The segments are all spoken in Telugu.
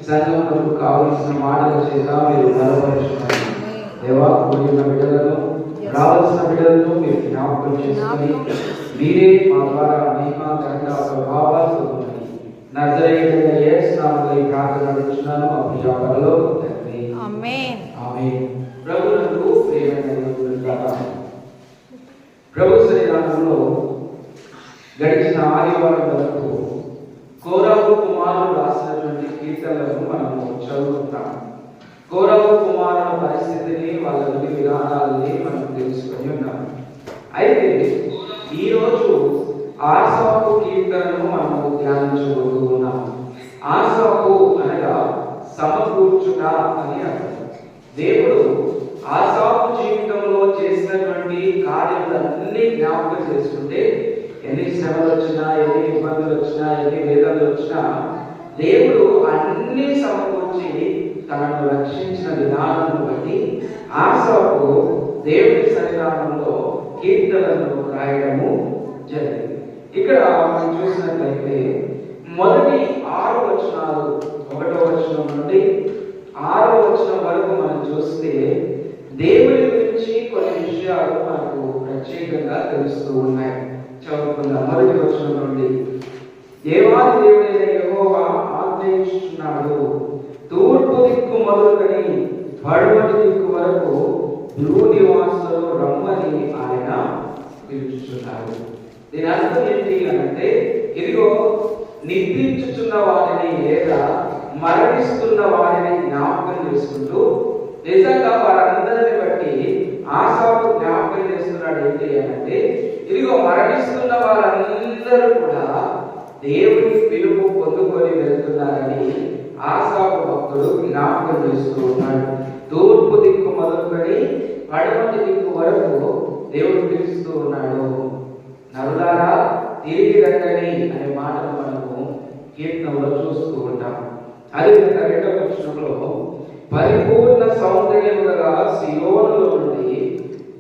సంఘములకు కావలసిన మాటల చేత మీరు బలపరుచున్నారు. దేవా, కూడిన బిడ్డలను, రావాల్సిన బిడ్డలను మీరు జ్ఞాపకం చేసుకుని మీరే మా ద్వారా మహిమ ఘనత ప్రభావాలు పొందండి. నజరేయుడైన యేసు నామములో ఈ ప్రార్థన అడుగుచున్నాను మా ప్రియ పరలోక తండ్రి. ఆమేన్. ఆమేన్. ప్రభువునందు ప్రియమైన దేవులారా, ప్రభు సన్నిధానంలో గడిచిన ఆదివారం వరకు కోరాహు కుమారుడు రాసినటువంటి కీర్తనలను మనము చదువుకుంటాం. కోరాహు కుమారుల పరిస్థితిని, వాళ్ళ విధి విధానాలని మనం తెలుసుకొని ఉన్నాం. అయితే ఈరోజు ఆసాపు కీర్తనను మనము ధ్యానించబోతూ ఉన్నాం. ఆసాపు అనగా సమకూర్చుట అని అర్థం. దేవుడు ఆసాపు జీవితంలో చేసినటువంటి కార్యాలన్నీ జ్ఞాపకం చేసుకుంటే, ఎన్ని శ్రమలు వచ్చినా, ఎన్ని ఇబ్బందులు వచ్చినా, ఎన్ని వేదనలు వచ్చినా దేవుడు అన్ని సమకూర్చి తనను రక్షించిన విధానాన్ని బట్టి ఆసాపు దేవుడి సన్నిధానంలో కీర్తనలను రాయడము జరిగింది. ఇక్కడ మనం చూసినట్లయితే మొదటి 6 వచనాలు, 1వ వచనం నుండి 6వ వచనం వరకు మనం చూస్తే దేవుడి గురించి కొన్ని విషయాలు మనకు ప్రత్యేకంగా తెలుస్తూ ఉన్నాయి. చదువుకుందాం. మొదటి వచనం నుండి, దేవాది దేవుడైన యెహోవా ఆజ్ఞయించుచున్నాడు, తూర్పు దిక్కు మొదలుకొని పడమటి దిక్కు వరకు భూనివాసులు రమ్మని ఆయన పిలుచుచున్నాడు. దీని అర్థం ఏంటి అంటే, ఇదిగో నిద్రించుచున్న వారిని లేదా మరణిస్తున్న వారిని జ్ఞాపకం చేసుకుంటూ, నిజంగా వారందరిని బట్టి ఆసాపు జ్ఞాపకం చేస్తున్నాడు. ఏంటి అంటే, ఇదిగో మరణిస్తున్న వారందరూ కూడా దేవుని పిలుపు పొందుకొని వెళ్తున్నారని ఆసాపు భక్తుడు జ్ఞాపకం చేస్తూ ఉన్నాడు. తూర్పు దిక్కు మొదలుకొని పడమటి దిక్కు వరకు దేవుడు పిలుస్తూ ఉన్నాడు. నరులారా తిరిగి రండి అనే మాటను మనము కీర్తనలో చూస్తూ ఉంటాం. అదేవిధంగా 2వ వచనంలో, పరిపూర్ణ సౌందర్యముగా సియోనులో నుండి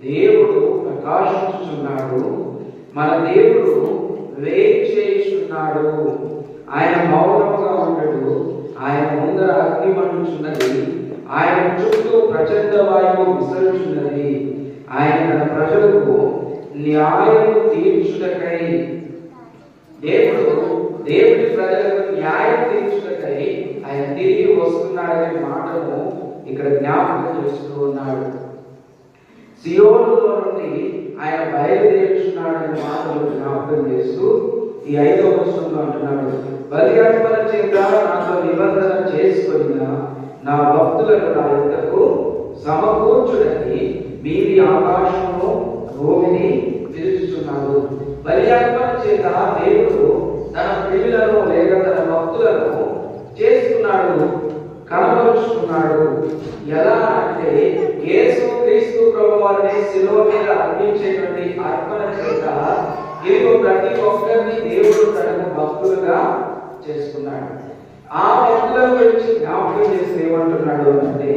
దేవుడు ప్రకాశించుచున్నాడు, మన దేవుడు వేచేయుచున్నాడు, ఆయన మౌనముగా ఉండడు, ఆయన ముందర అగ్ని మండుచున్నది, ఆయన చుట్టూ ప్రచండ వాయువు విసరుచున్నది, ఆయన తన ప్రజలకు న్యాయము తీర్చుటకై, దేవుడి ప్రజలకు న్యాయం తీర్చుటకై ఆయన తిరిగి వస్తున్నాడనే మాటను ఇక్కడ జ్ఞాపకం చేస్తూ ఉన్నాడు. సియోనులో నుండి ఆయన బయలుదేరుచున్నాడనే మాటలు జ్ఞాపకం చేస్తూ ఈ 5వ వచనంలో అంటున్నాడు, బలి అర్పణ చేత నాతో నిబంధన చేసుకొనిన నా భక్తులను నా యొద్దకు సమకూర్చుడని మీది ఆకాశమును భూమిని పిలుచుచున్నాడు. బలి అర్పణ చేత దేవుడు తన ప్రియులను లేక తన భక్తులను చేస్తున్నాడు, కనబరుచుకున్నాడు. ఎలా అంటే, యేసు క్రీస్తు ప్రభువారిని శిలువ మీద అర్పించేటువంటి అర్పణ చేత ఇదిగో ప్రతి ఒక్కరిని దేవుడు తనకు భక్తులుగా చేసుకున్నాడు. ఆ భక్తుల గురించి జ్ఞాపకం చేసి ఏమంటున్నాడు అంటే,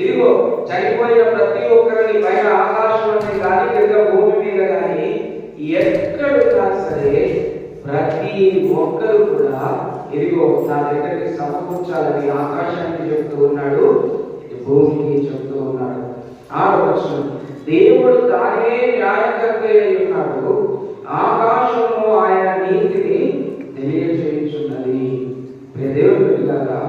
ఇదిగో చనిపోయిన ప్రతి ఒక్కరిని పైన ఆకాశంలో కానీ కింద భూమి మీద కానీ ఎక్కడున్నా సరే ప్రతి ఒక్కరు కూడా ఇదిగో నా దగ్గరికి సమకూర్చాలని ఆకాశానికి చెప్తూ ఉన్నాడు, భూమికి చెప్తూ ఉన్నాడు. 6వ వచనం, దేవుడు తానే న్యాయకర్త అయి ఉన్నాడు, ఆకాశము ఆయన నీతిని తెలియజేయుచున్నది. దేవుని బిడ్డలారా,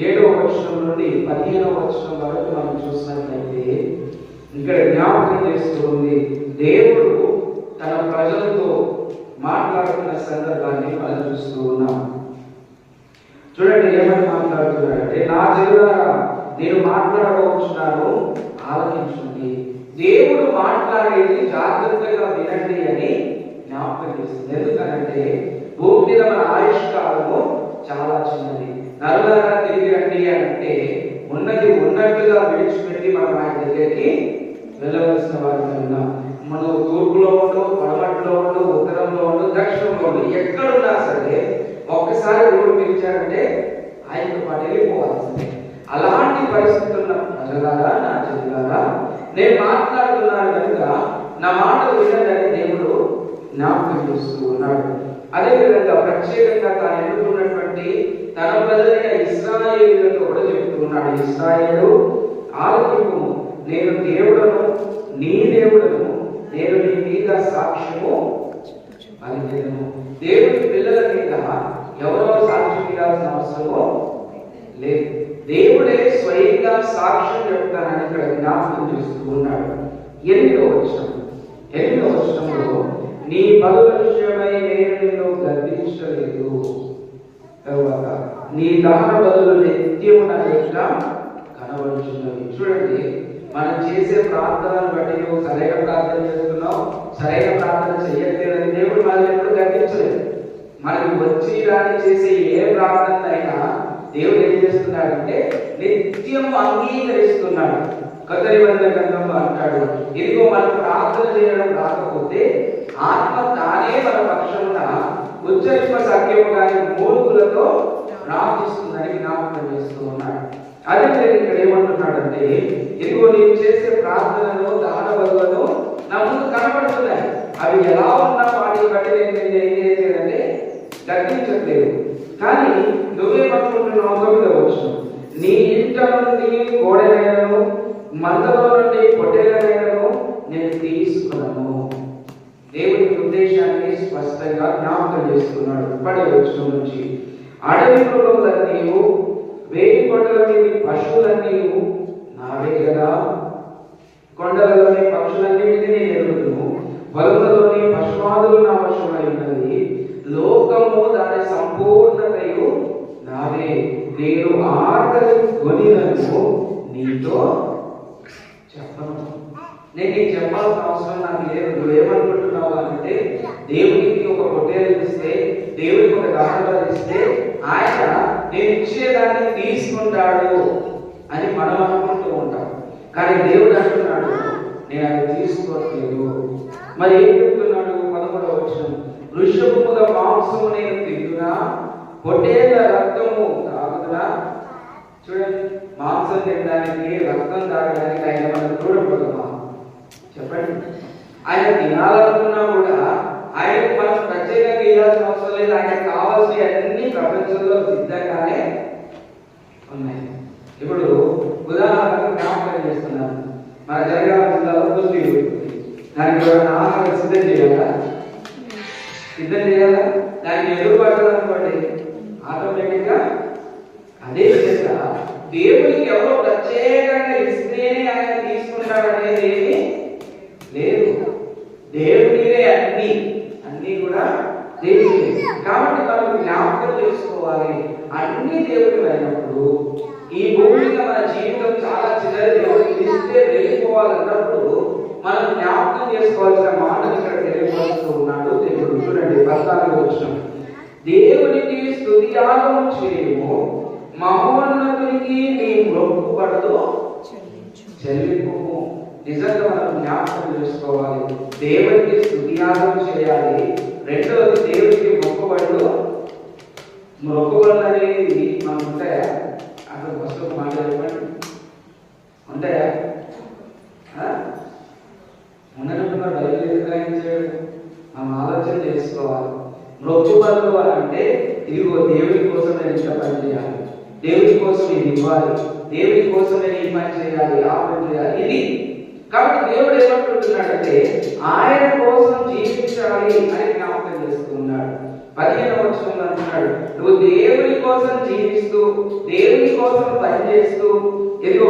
7వ వచనం నుండి 15వ వచనం వరకు మనం చూసినట్లయితే ఇక్కడ జ్ఞాపకం చేస్తుంది, దేవుడు తన ప్రజలతో మాట్లాడుతున్న సందర్భాన్ని మనం చూస్తూ ఉన్నాం. చూడండి ఏమని మాట్లాడుతున్నాడంటే, నా జనులారా నేను మాట్లాడవచ్చున్నాను, ఆలకించండి. దేవుడు మాట్లాడేది జాగ్రత్తగా వినండి అని జ్ఞాపకం చేస్తుంది. ఎందుకనంటే భూమి మీద మన ఆయుష్కాలము చాలా చిన్నది. నరులారా తిరిగి రండి అంటే ఉన్నది ఉన్నట్టుగా విడిచిపెట్టి మనం ఆయన దగ్గరికి వెళ్ళవలసిన వారు ఉన్నాం. మనం తూర్పులో ఉండు, పడమటిలో ఉండు, ఉత్తరంలో ఉండు, దక్షిణంలో ఉండు, ఎక్కడున్నా సరే ఒక్కసారి దేవుడు పిలిచారంటే ఆయనతో పాటు వెళ్ళిపోవాల్సిందే. అలాంటి పరిస్థితుల్లో ప్రజలారా, నా చెల్లారా, నేను మాట్లాడుతున్నాను కనుక నా మాట వినండి దేవుడు జ్ఞాపకం చేస్తూ ఉన్నాడు. అదేవిధంగా ప్రత్యేకంగా తాను ఎన్నుకున్నటువంటి ఉన్నటువంటి తన ప్రజలైన ఇశ్రాయేలుతో కూడా చెప్తున్నాడు, ఇశ్రాయేలు ఆలకింపుము, నేను దేవుడను, నీ దేవుడను, నేను నీ మీద సాక్ష్యము పలికెదను. దేవుడి పిల్లల మీద ఎవరో సాక్ష్యం ఇవ్వాల్సిన అవసరమో లేదు. దేవుడే స్వయంగా సాక్ష్యం చెప్తానని ఇక్కడ జ్ఞాపకం చేస్తూ ఉన్నాడు. 8వ వచనంలో నీ బలుల విషయమై నేను నిన్ను గర్దించలేదు, తరువాత నీ దహన బలులు నిత్యము నా ఎదుట కనబడుచున్నవి. చూడండి, మనం చేసే ప్రార్థనను బట్టి నువ్వు సరైన ప్రార్థన చేస్తున్నావు, సరైన ప్రార్థన చేయట్లేదని దేవుడు మనల్ని ఎప్పుడు గర్దించలేదు. మనకి వచ్చి రాని చేసే ఏ ప్రార్థన అయినా దేవుడు ఏం చేస్తున్నాడంటే నిత్యము అంగీకరిస్తున్నాడు. కొత్త నిబంధన గ్రంథంలో అంటాడు, ఇదిగో మనం ప్రార్థన చేయడం రాకపోతే ఆత్మ తానే మన పక్షమున ఉచ్చరింప సఖ్యము కానీ మూలుగులతో ప్రార్థిస్తుందని జ్ఞాపకం చేస్తూ ఉన్నాడు. అదే ఇక్కడ ఏమంటున్నాడంటే, ఇదిగో నీవు చేసే ప్రార్థనలు దాన బలులను నా ముందు కనబడుతున్నాయి, అవి ఎలా ఉన్నా వాటిని బట్టి నేను ఏం చేయలేదంటే గర్తించట్లేదు. కానీ నువ్వేమనుకుంటున్నావు? 9వ వచనం, నీ ఇంట నుండి కోడెనైనను మందలో నుండి పొట్టేలనైనను నేను తీసుకున్నాను. దేవుడి ఉద్దేశాన్ని స్పష్టంగా జ్ఞాపకం చేస్తున్నాడు. 10వ వచనం నుంచి, అడవి మృగములన్నీ, వేయి కొండల మీద పశువులన్నీ నావే కదా, కొండలలోని పక్షులన్నిటిని నేను ఎరుగుదును, పొలములలోని పశువాదులు నా వశమై ఉన్నది, లోకము దాని సంపూర్ణతయు నావే, నేను ఆకలి కొనినను నీతో చెప్పను. నేను నీకు చెప్పాల్సిన అవసరం నాకు లేదు. నువ్వేమనుకుంటున్నావు అంటే, దేవుడికి ఒక పొట్టేలు ఇస్తే, దేవుడికి ఒక దాహబలి ఇస్తే ఆయన నేను ఇచ్చేదాన్ని తీసుకుంటాడు అని మనం అనుకుంటూ ఉంటాం. కానీ దేవుడు అంటున్నాడు, నేను అది తీసుకోవట్లేదు. మరి ఏం చెప్తున్నాడు? 11వ వచనం, వృషభముల మాంసము నేను తింటున్నా, పొట్టేళ్ల రక్తము తాగుతున్నా. చూడండి, మాంసం తినడానికి, రక్తం తాగడానికి ఆయన మనం చూడకూడదమ్మా? చెప్పండి. ఆయన తినాలనుకున్నా కూడా ఆయన మనం ప్రత్యేకంగా ఇవ్వాల్సిన అవసరం లేదు. ఆయన కావాల్సిన అన్ని ప్రపంచంలో సిద్ధంగానే ఉన్నాయి. ఇప్పుడు ఉదాహరణకు జ్ఞాపకం చేస్తున్నాను, మన జనగామ జిల్లాలో కుస్తీ, దానికి ఆహారం సిద్ధం చేయాలా? దానికి ఎదురుబాటు అనుకోండి, ఆటోమేటిక్గా అదే విధంగా దేవుడికి ఎవరో ప్రత్యేకంగా ఇస్తేనే ఆయన తీసుకుంటాడనేది ఏమీ లేదు. దేవుడివే అన్ని కూడా దేవుడి. కాబట్టి మనం జ్ఞాపకం చేసుకోవాలి, అన్ని దేవుడు అయినప్పుడు ఈ భూమి మీద మన జీవితం చాలా చిన్నది, దేవుడికి ఇస్తే వెళ్ళిపోవాలన్నప్పుడు మనం జ్ఞాపకం చేసుకోవాల్సిన మాటలు ఇక్కడ తెలియపరుస్తూ ఉన్నాడు దేవుడు. చూడండి, 14వ వచనం, దేవునికి స్తుతియాగము చేయము, మహోన్నతునికి నీ మొక్కుబడులు చెల్లింపు. నిజంగా మనం జ్ఞాపకం చేసుకోవాలి, దేవుడికి స్తుతియాగం చేయాలి. రెండవది, దేవుడికి మొక్కుబడులు అనేది మనం ఉంటాయా? అసలు ఫస్ట్ ఒక మాట చెప్పండి, ఉంటాయా? ఉన్నట్టున్నారు బయలుదేరాడు. మనం ఆలోచన చేసుకోవాలి. మొక్కుబడులు అంటే ఇదిగో దేవుడి కోసం నేను ఇంత పని చేయాలి, దేవుడి కోసం నేను ఇవ్వాలి, దేవుడి కోసం నేను ఈ పని చేయాలి, ఆ పని చేయాలి, ఇది. కాబట్టి దేవుడు ఏమంటున్నాడంటే ఆయన కోసం జీవించాలి అని జ్ఞాపకం చేస్తున్నాడు. 15వ వచనంలో అంటున్నాడు, నువ్వు దేవుడి కోసం జీవిస్తూ, దేవుడి కోసం పనిచేస్తూ, ఇదిగో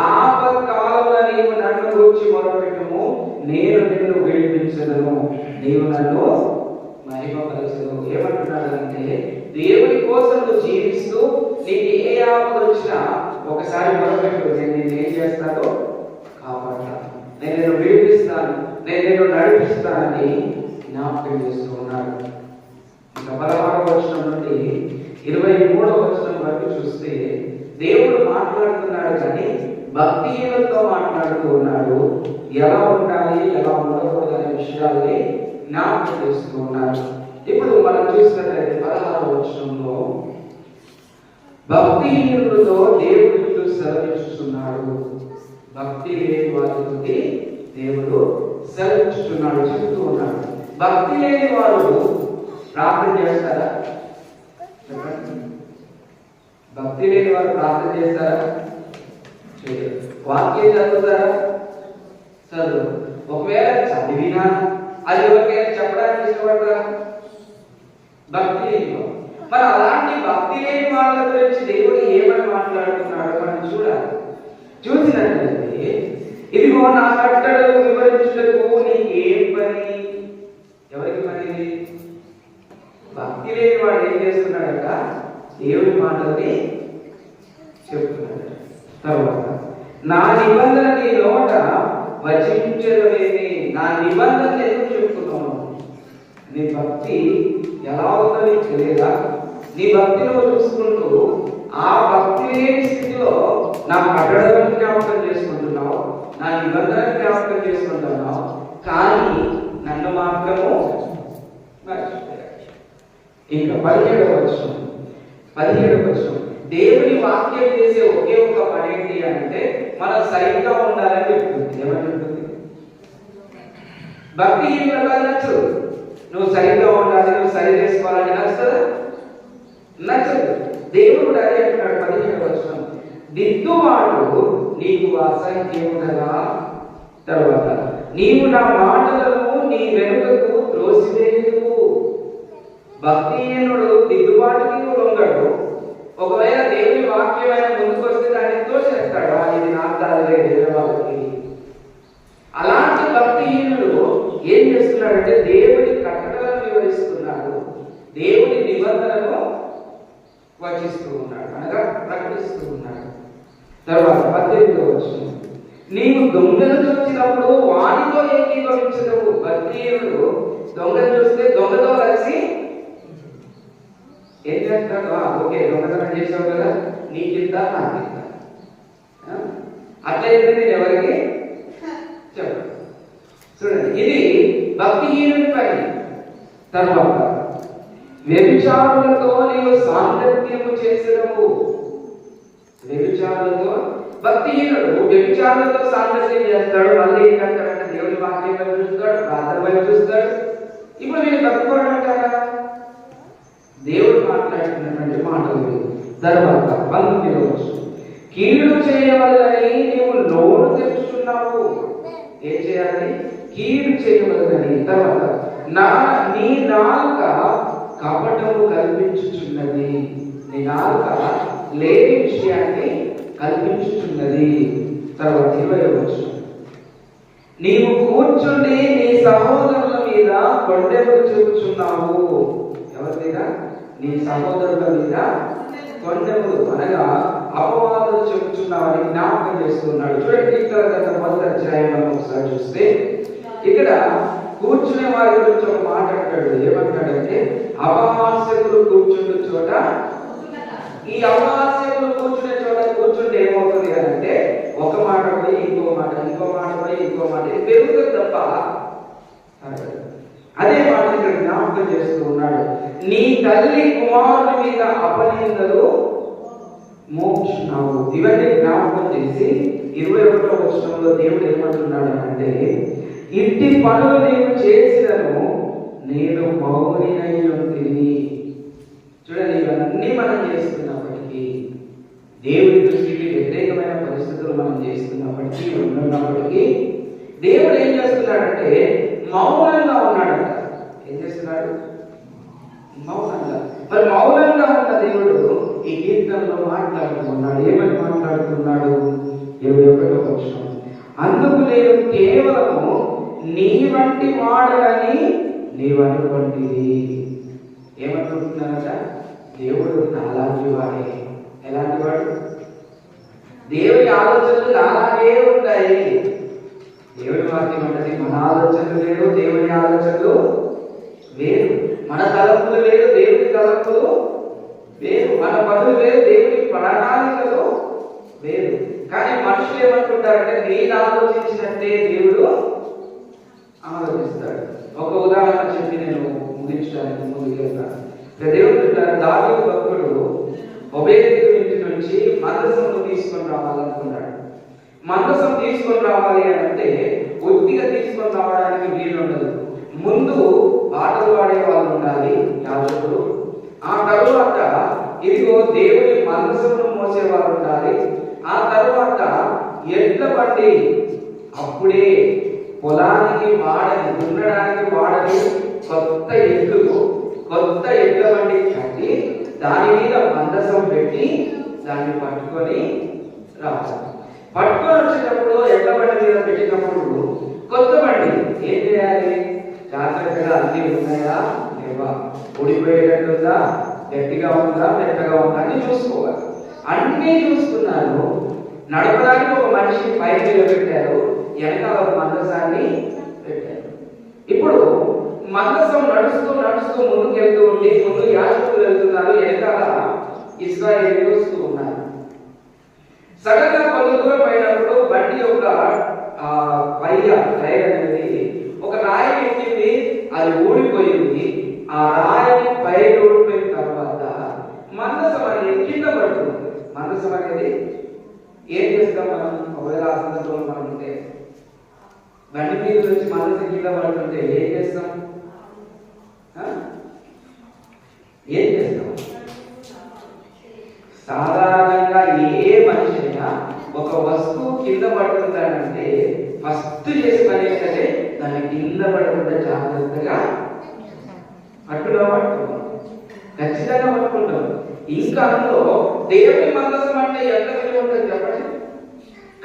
ఆపత్కాలంలో నీవు నన్ను గురించి మొరపెట్టుము, నేను నిన్ను విడిపించను, నీవు నన్ను మహిమపరచను. ఏమంటున్నాడంటే దేవుడి కోసం నువ్వు జీవిస్తూ నీకు ఏ ఆపద వచ్చినా ఒకసారి మొరపెట్టు, నేను నిన్నేం చేస్తానో కాపాడతాను, నేను నిన్ను విడిపిస్తాను, నేను నిన్ను నడిపిస్తానని జ్ఞాపకం చేస్తూ ఉన్నాడు. ఇక 16వ వచనం నుండి 23వ వచనం వరకు చూస్తే దేవుడు మాట్లాడుతున్నాడు, కానీ భక్తిహీనులతో మాట్లాడుతూ ఉన్నాడు. ఎలా ఉండాలి, ఎలా ఉండకూడదు అనే విషయాల్ని జ్ఞాపకం చేస్తూ ఉన్నాడు. ఇప్పుడు మనం చూసినట్లయితే 16వ వచనంలో భక్తిహీనులతో దేవుడు సెలవిస్తున్నాడు. భక్తి లేని వారితో దేవుడు సెలవిస్తున్నాడు, చెప్తూ ఉన్నాడు. భక్తి లేని వారు ప్రార్థన చేస్తారా? చెప్పండి. భక్తి లేని వారు ప్రార్థన చేస్తారా? చేయరు. వాక్యం చదువుతారా? చదువు. ఒకవేళ చదివినా అది ఎవరికైనా చెప్పడానికి ఇష్టపడతారా? భక్తి లేని వారు. మరి అలాంటి భక్తి లేని వాళ్ళ గురించి దేవుడు ఏమని మాట్లాడుతున్నాడు మనం చూడాలి. చూసినట్లయితే ఇదిగో నా కట్టడలు వివరించుటకు నీకు ఏం పని? ఎవరికి పని? భక్తి లేని వాడు ఏం చేస్తున్నాడట? దేవుడి మాటల్ని చెప్తున్నాడు. తర్వాత నా నిబంధన నీ నోట వచించడమేమి? నా నిబంధన ఎందుకు చెప్తున్నాను? నీ భక్తి ఎలా ఉందో తెలియదా? నీ భక్తిలో చూసుకుంటూ ఆ భక్తి లేని స్థితిలో నా కట్టడలను జ్ఞాపకం చేసుకుంటున్నావు, నా నిబంధన జ్ఞాపకం చేసుకుంటున్నావు, కానీ నన్ను మాత్రము మర్చిపోయాడు. ఇంకా 17వ వచనం దేవుని వాక్యం చేసే ఒకే ఒక పని ఏంటి అంటే మనం సరిగ్గా ఉండాలని చెప్తుంది. ఏమని చెప్తుంది? భక్తి నచ్చదు. నువ్వు సరిగ్గా ఉండాలి, నువ్వు సరి చేసుకోవాలని నచ్చదా? నచ్చదు. దేవుడు అదే అంటున్నాడు 17వ వచనం, దిద్దుబాటు నీకు అసహ్యం కదా. తర్వాత నీవు నా మాటలను నీ వెనుకకు త్రోసివేయదు. భక్తిహీనుడు దిద్దుబాటుకి లొంగడు. ఒకవేళ దేవుని వాక్యమైన ముందుకు వస్తే దాన్ని తోసేస్తాడు, ఇది నాకు కాదులే వేరే వాళ్ళకి. అలాంటి భక్తిహీనుడు ఏం చేస్తున్నాడంటే దేవుని కట్టడలను వివరిస్తున్నాడు, దేవుని నిబంధనను వచిస్తూ ఉన్నాడు, అనగా ప్రకటిస్తూ ఉన్నాడు. తర్వాత 18వ వచనం, నీవు దొంగను చూసినప్పుడు వానితో ఏకీభవించదు. భక్తిహీనుడు దొంగను చూస్తే దొంగతో కలిసి ఏం చేస్తాడు? ఓకే, దొంగతనం చేసావు కదా, నీకింత నాకింత, అట్లయితే నేను ఎవరికి చెప్పు. చూడండి, ఇది భక్తిహీనుడి పని. తర్వాత వ్యభిచారులతో నీవు సాంగత్యము చేసినవు. వ్యభిచారులతో భక్తిహీనుడు వ్యభిచారులతో సాంగత్యం చేస్తాడు. మళ్ళీ ఏంటంటే దేవుని వాక్యం వైపు చూస్తాడు, ప్రార్థన వైపు చూస్తాడు. ఇప్పుడు నేను తప్పుకోవడం అంటారా? దేవుడు మాట్లాడుతున్నటువంటి మాటలు. తర్వాత 19వ వచనం, కీడు చేయవలనని నీవు నోరు తెరుచుకున్నావు. ఏం చేయాలని? కీడు చేయవలనని. తర్వాత నీ నాలుక కపటము కల్పించుచున్నది. నీ నాలుక లేని విషయాన్ని కల్పించుచున్నది. తర్వాత 20వ వచనం, నీవు కూర్చుండి నీ సహోదరుల మీద కొండెములు చూపుచున్నావు. ఎవరి మీద? నీ సహోదరుల మీద కొండెములు, అనగా అపవాదులు చెబుతున్నావని జ్ఞాపకం చేస్తున్నాడు. చూడండి, కీర్తనల గ్రంథం 1వ అధ్యాయం ఒకసారి చూస్తే ఇక్కడ కూర్చునే వారి గురించి ఒక మాట అంటాడు. ఏమంటాడంటే అపహాస్యకులు కూర్చుండే చోట, ఈ అపహాస్యకులు కూర్చునే చోట కూర్చుంటే ఏమవుతుంది అంటే ఒక మాట పోయి ఇంకో మాట, ఇంకో మాట పోయి ఇంకో మాట, ఇది పెరుగుతుంది తప్ప. అదే మాట ఇక్కడ జ్ఞాపకం చేస్తూ ఉన్నాడు. నీ తల్లి కుమారుని మీద అపనిందలు మోక్షున్నావు. ఇవన్నీ జ్ఞాపకం చేసి 21వ వచనంలో దేవుడు ఏమంటున్నాడు అంటే, ఇంటి పనులు నేను చేసినను నేను మౌనినై ఉంటిని. చూడండి, ఇవన్నీ మనం చేస్తున్నప్పటికీ, దేవుడి దృష్టికి వ్యతిరేకమైన పరిస్థితులు మనం చేస్తున్నప్పటికీ, ఉంటున్నప్పటికీ దేవుడు ఏం చేస్తున్నాడంటే మౌనంగా ఉన్నాడంట. ఏం చేస్తున్నాడు? మౌనంగా. మరి మౌనంగా ఉన్న దేవుడు ఈ కీర్తనలో మాట్లాడుతున్నాడు. ఏమని మాట్లాడుతున్నాడు? 21వ వచనం, అందుకు నేను కేవలము నీ వంటి వాడని నీవు అనుకుంటుంది. ఏమనుకుంటున్నారట? దేవుడు నాలాంటి వాడే. ఎలాంటి వాడు? దేవుని ఆలోచనలు నాలాగే ఉంటాయి. దేవుని వాక్యం అంటే మన ఆలోచనలు వేరు, దేవుని ఆలోచనలు వేరు. మన తలంపులు వేరు, దేవుని తలంపులు వేరు. మన పనులు వేరు, దేవుని ప్రణాళికలు వేరు. కానీ మనుషులు ఏమనుకుంటారంటే నేను ఆలోచించినట్టే దేవుడు ఆలోచిస్తాడు. ఒక ఉదాహరణ చెప్పి నేను ముగించడానికి ముందుకు వెళ్తాను. దేవుడు దావీదు భక్తుడు ఒబేదెదోము ఇంటి నుంచి మందసమును తీసుకొని రావాలనుకున్నాడు. మందసం తీసుకొని రావాలి అంటే ఒత్తిగా తీసుకొని రావడానికి వీలు ఉండదు. ముందు పాటలు పాడే వాళ్ళు ఉండాలి, యాజకుడు. ఆ తరువాత ఇదిగో దేవుని మందసమును మోసేవారు ఉండాలి. ఆ తర్వాత ఎడ్ల బండి, అప్పుడే పొలానికి వాడని, దున్నడానికి వాడని కొత్త ఎడ్ల బండి కట్టి దాని మీద మందసం పెట్టి దాన్ని పట్టుకొని రావాలి. పట్టుకొని వచ్చేటప్పుడు ఎడ్ల బండి మీద పెట్టినప్పుడు కొత్త బండి ఏం చేయాలి? జాగ్రత్తగా అన్ని ఉన్నాయా లేవా, ఊడిపోయేటట్టుందా, గట్టిగా ఉందా, మెత్తగా ఉందా అని చూసుకోవాలి. అన్నీ చూసుకున్నారు. నడపడానికి ఒక మనిషి పైన పెట్టారు, వెనకాల మందసాన్ని పెట్టారు. ఇప్పుడు మందసం నడుస్తూ నడుస్తూ ముందుకు వెళ్తూ ఉండి, ముందు యాజకులు వెళ్తున్నారు, వెనకాల ఇశ్రాయేలీయులు వస్తూ ఉన్నారు. సడన్ గా కొంత దూరం అయినప్పుడు బండి యొక్క టైర్ అనేది ఒక రాయి ఎక్కింది, అది ఊడిపోయింది. ఆ రాయి పైన ఊడిపోయిన తర్వాత మందసం అనేది కింద పడుతుంది. మందసం అనేది ఏం చేస్తాం మనం? ఒకవేళ ఆ సందర్భంలో మనం ఉంటే బండి మీద నుంచి మందసం కింద పడుతుంటే ఏం చేస్తాం? సాధారణంగా ఏ మనిషి అయినా ఒక వస్తువు కింద పడుతుందంటే ఫస్ట్ చేసే పని ఏంటంటే దాన్ని కింద పడకుండా జాగ్రత్తగా పట్టుకుంటాం, ఖచ్చితంగా పట్టుకుంటాం. ఇంకా అందులో దేవుని మందసం అంటే ఎంత విలువ ఉంటుంది చెప్పండి.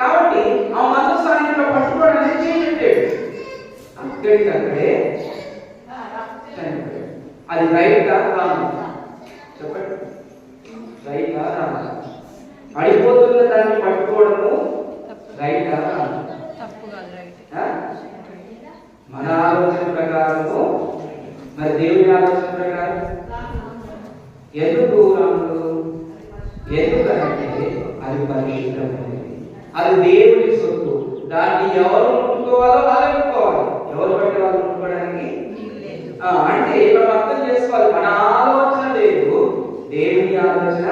కాబట్టి ఆ మందసాన్ని ఇట్లా పట్టుకోవడానికి చేయట్లేదు, అక్కడికక్కడే చనిపోయాడు. అది రైటా రాంగా చెప్పండి? రైటా రాంగా? పడిపోతున్న దాన్ని పట్టుకోవడము రైటా రాంగా? మన ఆలోచన ప్రకారము, మరి దేవుని ఆలోచన ప్రకారం ఎందుకు రాముడు? ఎందుకంటే అది పరిశుద్ధమైనది, అది దేవుని సొత్తు. దాన్ని ఎవరు ముట్టుకోవాలో వాళ్ళే ముట్టుకోవాలి, ఎవరు బట్టి వాళ్ళు ముట్టుకోవడానికి అంటే మనం అర్థం చేసుకోవాలి. మన ఆలోచన లేదు, దేవుని ఆలోచన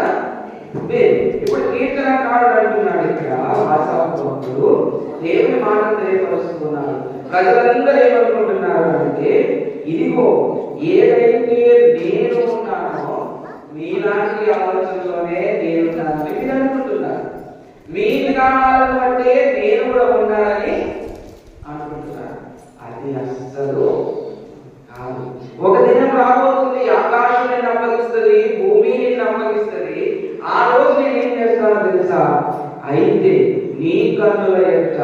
లేదు. ఇప్పుడు కీర్తనకారుడు అంటున్నాడు ఇక్కడ, ఆశాభక్తుడు దేవుని మాటను తెలియపరుస్తున్నాడు. ప్రజలందరూ ఏమనుకుంటున్నారు అంటే, ఇదిగో ఏదైతే నేను ఉన్నానో మీలాంటి ఆలోచనలోనే నేను ఉన్నానని మీరు అనుకుంటున్నారు. మీ విధానాలను బట్టే నేను కూడా ఉన్నానని అనుకుంటున్నాను. అది అస్సలు కాదు. ఒక దినం రాబోతుంది, ఆకాశం నేను అప్పగిస్తుంది, భూమి నేను అప్పగిస్తుంది. ఆ రోజు నేను ఏం చేస్తానో తెలుసా? అయితే నీ కన్నుల యొక్క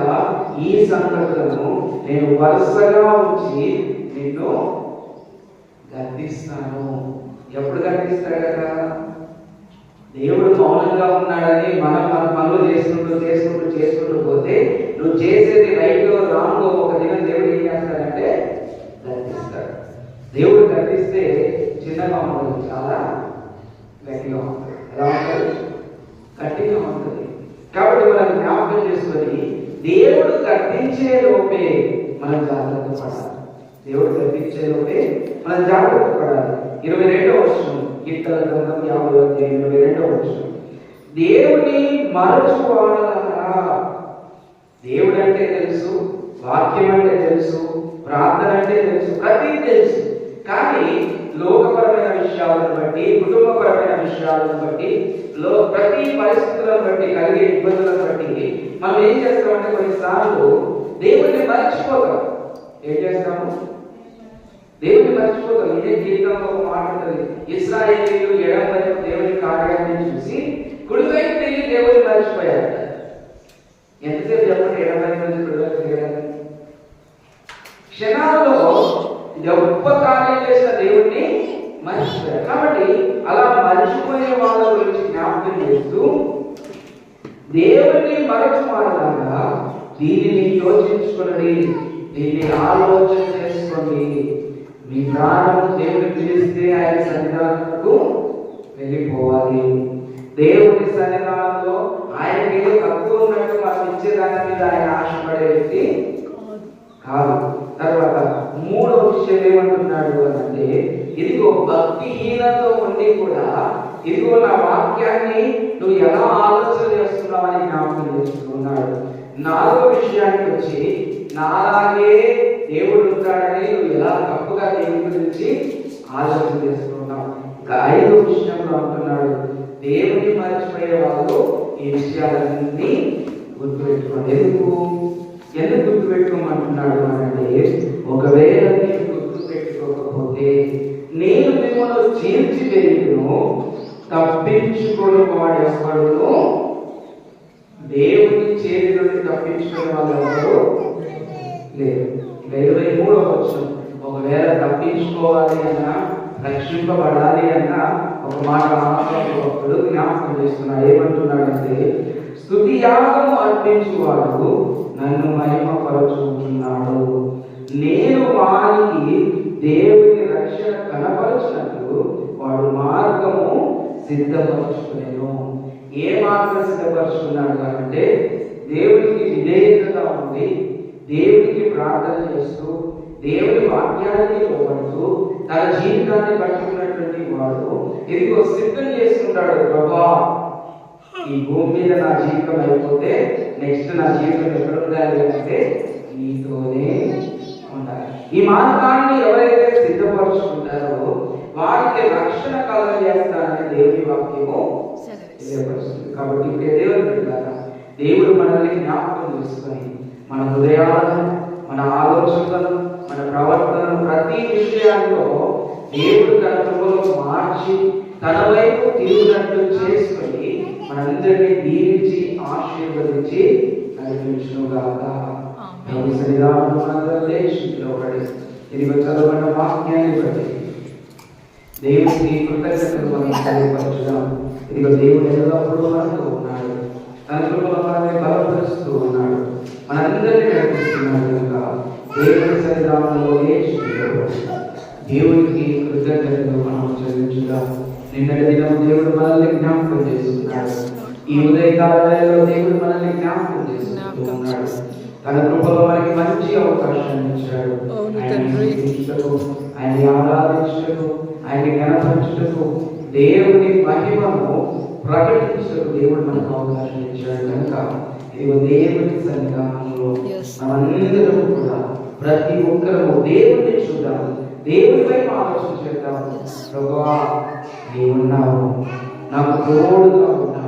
ఈ సంగతులను నేను వరుసగా ఉంచి నిన్ను గద్దిస్తాను. ఎప్పుడు గద్దిస్తాడు కదా? దేవుడు మౌనంగా ఉన్నాడని మనం మన పనులు చేసుకుంటూ పోతే నువ్వు చేసేది రైట్ రాంగ్ ఒక దినం దేవుడు ఏం చేస్తాడంటే గద్దిస్తాడు. దేవుడు గద్దిస్తే చిన్నగా ఉంటుంది, చాలా గట్టిగా ఉంటుంది. ఎలా ఉంటుంది? గట్టిగా ఉంటుంది. కాబట్టి మనం జ్ఞాపకం చేసుకొని దేవుడు గద్దించే లోపే మనం జాగ్రత్త పడాలి. దేవుడు గద్దించే లోపే మనం జాగ్రత్త పడాలి. 22వ వచనం, కీర్తనల గ్రంథం 50వ అధ్యాయం 22వ వచనం. దేవుని మరచువాడలారా. దేవుడు అంటే తెలుసు, వాక్యం అంటే తెలుసు, ప్రార్థన అంటే తెలుసు, ప్రతి తెలుసు. కానీ లోకపరమైన విషయాలను బట్టి, కుటుంబపరమైన విషయాలను బట్టి, ప్రతి పరిస్థితులను బట్టి, కలిగే ఇబ్బందులను బట్టి మనం ఏం చేస్తామంటే కొన్నిసార్లు దేవుడిని మర్చిపోతాం. ఏం చేస్తాము? దేవుని మర్చిపోతాం. ఇదే కీర్తనలో ఒక మాట ఉంటుంది, ఇశ్రాయేలీయులు ఎడమ వైపు దేవుని కార్యాన్ని చూసి కుడివైపు తిరిగి దేవుని మర్చిపోయారు. ఎంతసేపు చెప్పండి ఎడమ వైపు నుంచి కుడివైపు తిరగడానికి? క్షణాల్లో గొప్ప కార్యం చేసిన దేవుణ్ణి మర్చిపోయారు. కాబట్టి అలా మర్చిపోయే వాళ్ళ గురించి జ్ఞాపకం చేస్తూ దేవుణ్ణి మరచువాడలాగా దీనిని యోచించుకోండి, దీన్ని ఆలోచన చేసుకోండి. మీ ప్రాణం దేవుని పిలిస్తే ఆయన సన్నిధానంకు వెళ్ళిపోవాలి. దేవుని సన్నిధానంలో ఆయనకి ఏదో తక్కువ ఉన్నట్టు మనం ఇచ్చేదాని మీద ఆయన ఆశపడే వ్యక్తి కాదు. తర్వాత 3వ విషయం ఏమంటున్నాడు అంటే, ఇదిగో భక్తిహీనతో ఉండి కూడా ఇదిగో నా వాక్యాన్ని నువ్వు ఎలా ఆలోచన చేస్తున్నావు అని జ్ఞాపకం చేస్తున్నాడు. 4వ విషయానికి వచ్చి, నాలాగే దేవుడు ఉంటాడని నువ్వు ఎలా తప్పుగా దేవుడి గురించి ఆలోచన చేస్తున్నావు. ఐదో విషయంలో అంటున్నాడు, దేవుని మర్చిపోయే వాళ్ళు ఈ విషయాలన్నీ గుర్తుపెట్టుకోండి. ఎందుకు గుర్తుపెట్టుకోమంటున్నాడు అంటే, ఒకవేళ మీరు గుర్తుపెట్టుకోకపోతే నేను మిమ్మల్ని చీల్చివేయును, తప్పించుకోని వాడు ఎవడు, దేవుని చేతి నుండి తప్పించుకునే వాళ్ళు ఎవరు లేరు. 23వ వచనం, ఒకవేళ తప్పించుకోవాలి అన్నా, రక్షింపబడాలి అన్న ఒక మాట భక్తుడు జ్ఞాపకం చేస్తున్నాడు. ఏమంటున్నాడంటే, స్తుతి యాగము అర్పించువాడు నన్ను మహిమపరచుకుంటున్నాడు, నేను వారికి దేవుని రక్షణ కనపరచినట్లు వాడు మార్గము సిద్ధపరచుకునేను. ఏ మార్గం సిద్ధపరచుకున్నాడు అంటే, దేవునికి విధేయతగా ఉండి, దేవునికి ప్రార్థన చేస్తూ, దేవుని వాక్యానికి లోబడుతూ తన జీవితాన్ని పట్టుకున్నటువంటి వాడు ఇదిగో సిద్ధం చేసుకుంటాడు. ప్రభా, ఈ భూమి మీద నా జీవితం అయిపోతే నెక్స్ట్ నా జీవితం ఎక్కడ ఉండాలి అంటే నీతోనే ఉండాలి. ఈ మార్గాన్ని ఎవరైతే సిద్ధపరుచుకుంటారో వారికి రక్షణ కలుగజేస్తారని దేవుని వాక్యము తెలియపరుస్తుంది. కాబట్టి దేవుడు మనల్ని జ్ఞాపకం చేసుకొని మన హృదయాలను, మన ఆలోచనలను, మన ప్రవర్తనను, ప్రతి విషయాల్లో దేవుడు తన కృపలో మార్చి తన వైపు తిరుగునట్లు చేసుకొని మనందరినీ దీవించి ఆశీర్వదించి నడిపించుగాక. తిరిగి చదవబడిన వాక్యాన్ని బట్టి దేవునికి కృతజ్ఞతలు మనం తెలియపరచుదాం. ఇదిగో దేవుడు ఎల్లప్పుడూ మనతో ఉన్నాడు, తన కృపలో మనల్ని బలపరుస్తూ ఉన్నాడు, మనందరినీ నడిపిస్తున్నాడు. కనుక దేవుని సన్నిధానంలో దేవునికి కృతజ్ఞతలు మనం చెల్లించుదాం. నిన్నటి దినం దేవుడు మనల్ని జ్ఞాపకం చేస్తున్నాడు. ఈ ఉదయకాలంలో దేవుడు మనల్ని జ్ఞాపకం చేస్తూ ఉన్నాడు. తన కృపలో మనకి మంచి అవకాశాన్ని ఇచ్చాడు. ఆయన ఆరాధించటకు, ఆయన గణపరచుటకు, దేవుని మహిమను ప్రకటించటకు దేవుడు మనకు అవకాశం ఇచ్చాడు. కనుక దేవుని సన్నిధానంలో మనందరం కూడా ప్రతి ఒక్కరూ దేవుని చూద్దాం, దేవుని వైపు ఆలోచన చేద్దాం. ప్రభువా, నీవున్నావు, నాకు తోడుగా ఉన్నావు,